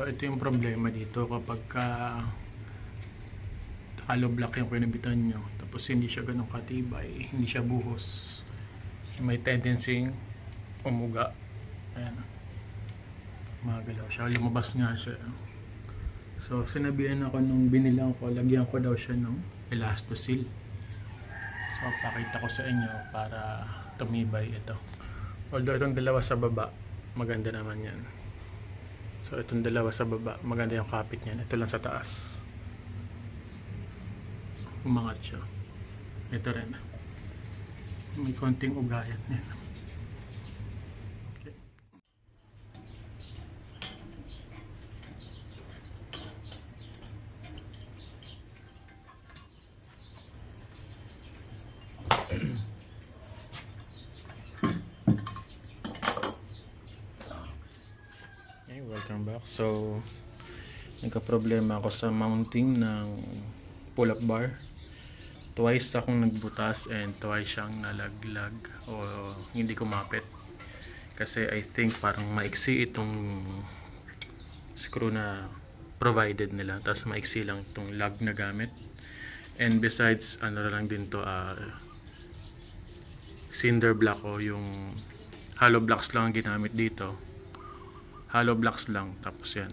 So ito yung problema dito kapag hollow block yung kinabitan nyo tapos hindi siya ganun katibay, hindi siya buhos, may tendency umuga. Ayan, magalaw siya, lumabas nga siya. So sinabihan ako nung binilang ko, lagyan ko daw siya ng elastosil. So pakita ko sa inyo para tumibay ito. Although itong dalawa sa baba maganda naman yan. So itong dalawa sa baba maganda yung kapit niyan. Ito lang sa taas umangat siya. Ito rin may konting ugayan yan. Okay. Okay, welcome back. So nagka-problema ako sa mounting ng pull-up bar. Twice akong nagbutas and twice siyang nalaglag o hindi kumapit. Kasi I think parang maiksi itong screw na provided nila. Tapos maiksi lang itong lug na gamit. And besides, ano lang din to, cinder block o yung hollow blocks lang ang ginamit dito. Hollow blocks lang. Tapos yan.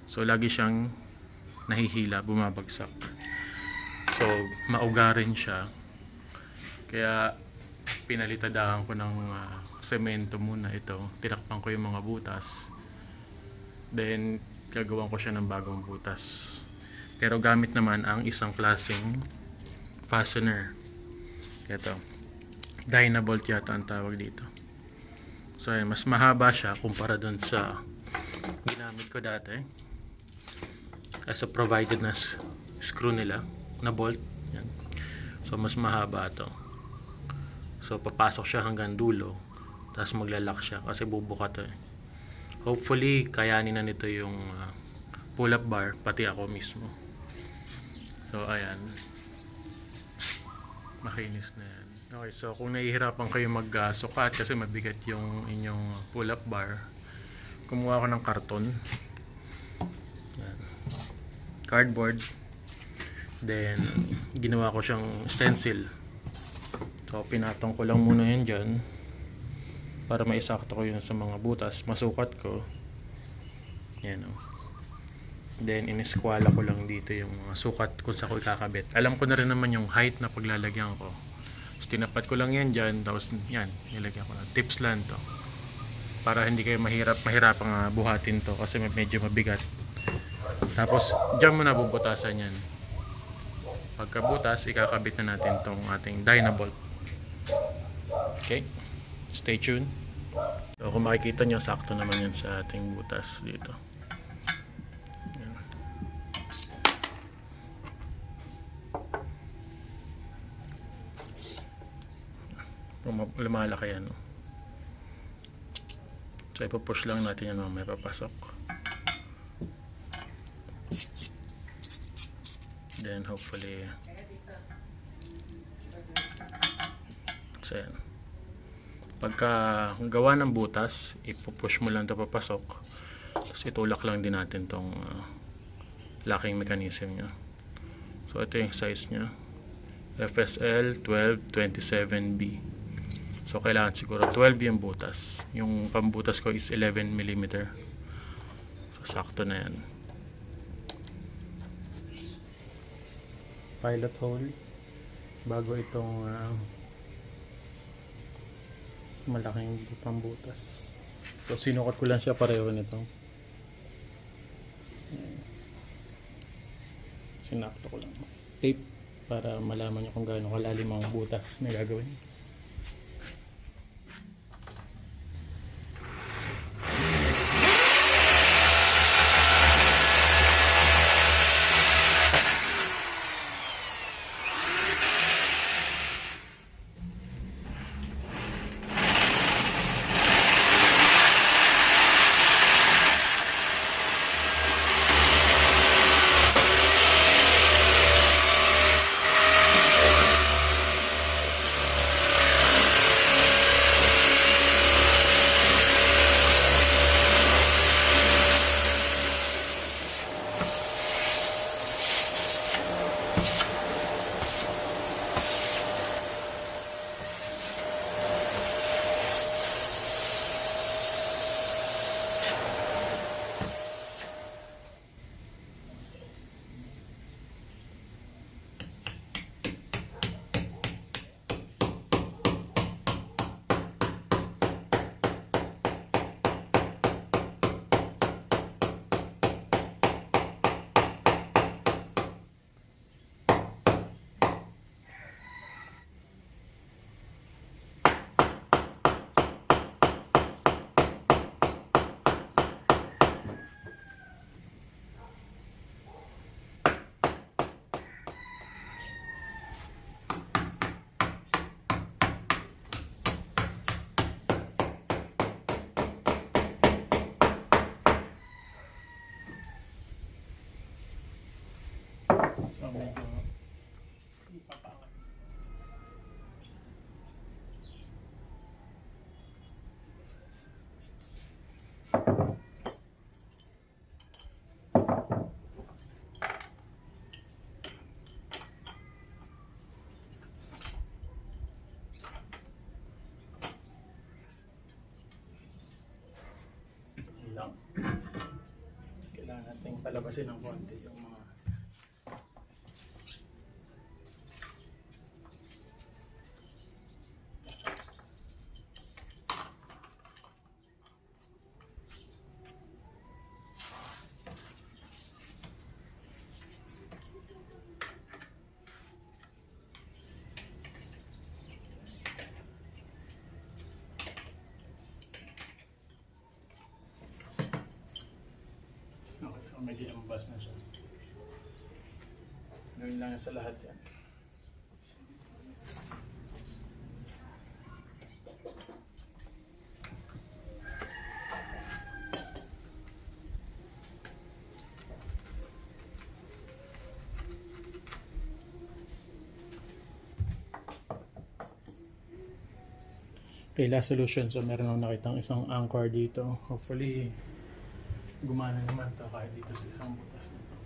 So lagi siyang nahihila, bumabagsak. So, mauga rin siya. Kaya, pinalitadahan ko ng semento muna ito. Tinakpan ko yung mga butas. Then, gagawan ko siya ng bagong butas. Pero gamit naman ang isang klaseng fastener. Ito. Dynabolt yata ang tawag dito. So, mas mahaba siya kumpara dun sa ginamit ko dati. As a provided na screw nila. Na bolt. Yan. So mas mahaba to. So papasok siya hanggang dulo. Tapos maglalak siya kasi bubuka to. Hopefully kayanin na nito yung pull-up bar pati ako mismo. So ayan. Makinis na yan. Okay, so kung nahihirapan kayo magsukat kasi mabigat yung inyong pull-up bar, kumuha ako ng karton. Yan. Cardboard. Then, ginawa ko siyang stencil. So, pinatong ko lang muna yan dyan para maisakto ko yun sa mga butas. Masukat ko. Yan o. Then, iniskwala ko lang dito yung mga sukat kung saan ko ikakabit. Alam ko na rin naman yung height na paglalagyan ko. So, tinapat ko lang yan dyan. Tapos, yan. Nilagyan ko na. Tips lang to. Para hindi kayo mahirapang buhatin to kasi medyo mabigat. Tapos, dyan mo na bubutasan yan. Pagkabutas, ikakabit na natin tong ating dynabolt. Okay, stay tuned. So, kung makikita nyo, sakto naman yan sa ating butas dito. Yan. Lumalaki yan. So, ipapush lang natin yan, may papasok. Then hopefully so yan. Pagka gawa ng butas, ipupush mo lang ito papasok. Tapos itulak lang din natin tong locking mechanism nya. So ito yung size nya, FSL 1227B. So kailangan siguro 12 yung butas. Yung pambutas ko is 11mm. So sakto na yan. Pilot hole bago itong malaking pambutas. So sinukat ko lang siya pareho nito. Sinakto ko lang tape para malaman nyo kung gaano kalalim ang butas na gagawin. palabasin ng konti yung mga okay, so medyo ambas na siya. Gawin lang sa lahat yan. Okay, last solution. So meron akong nakitang isang anchor dito. Hopefully gumana naman to kahit dito sa isang butas na to.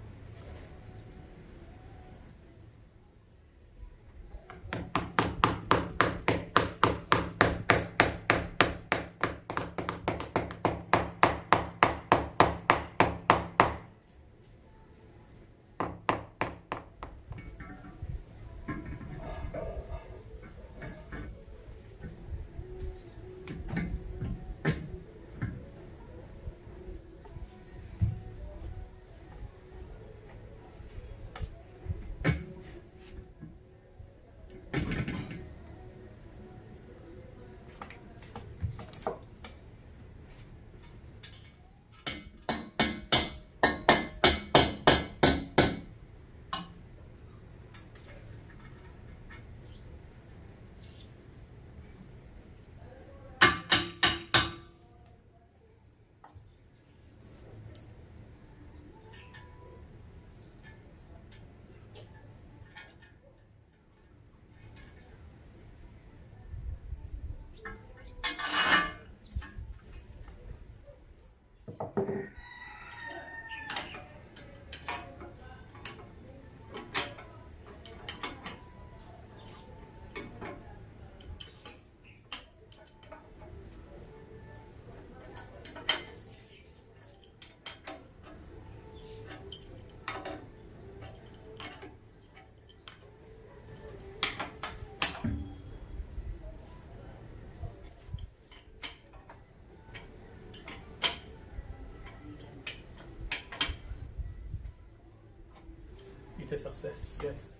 It's a success, guys.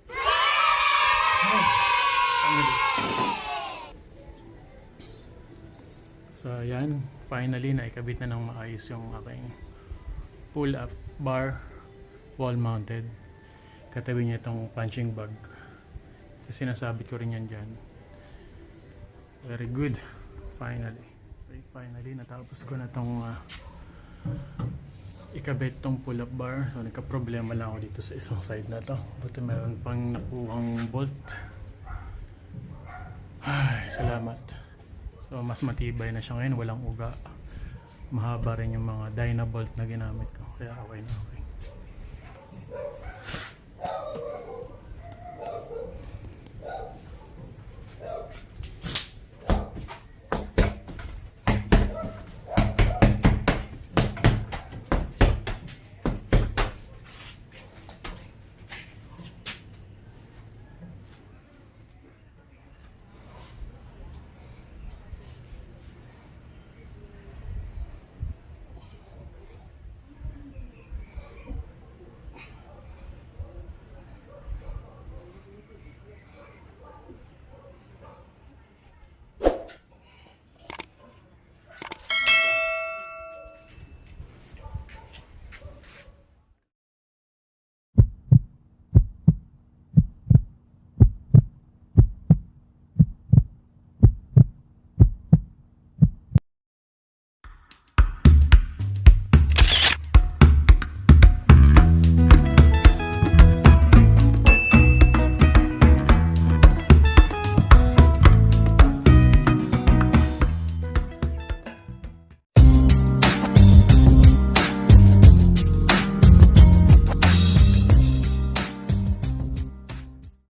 Yes! So, yan. Finally, naikabit na ng maayos yung aking pull-up bar, wall-mounted. Katabi niya itong punching bag. Kasi sinasabit ko rin yan dyan. Very good. Finally. Okay, finally, natapos ko na itong ikabit tong pull-up bar. So nagka-problema lang ako dito sa isang side na to. Buti meron pang nakuhang bolt. Ay, salamat. So mas matibay na siya ngayon, walang uga. Mahaba rin yung mga dynabolt na ginamit ko. Kaya okay na okay.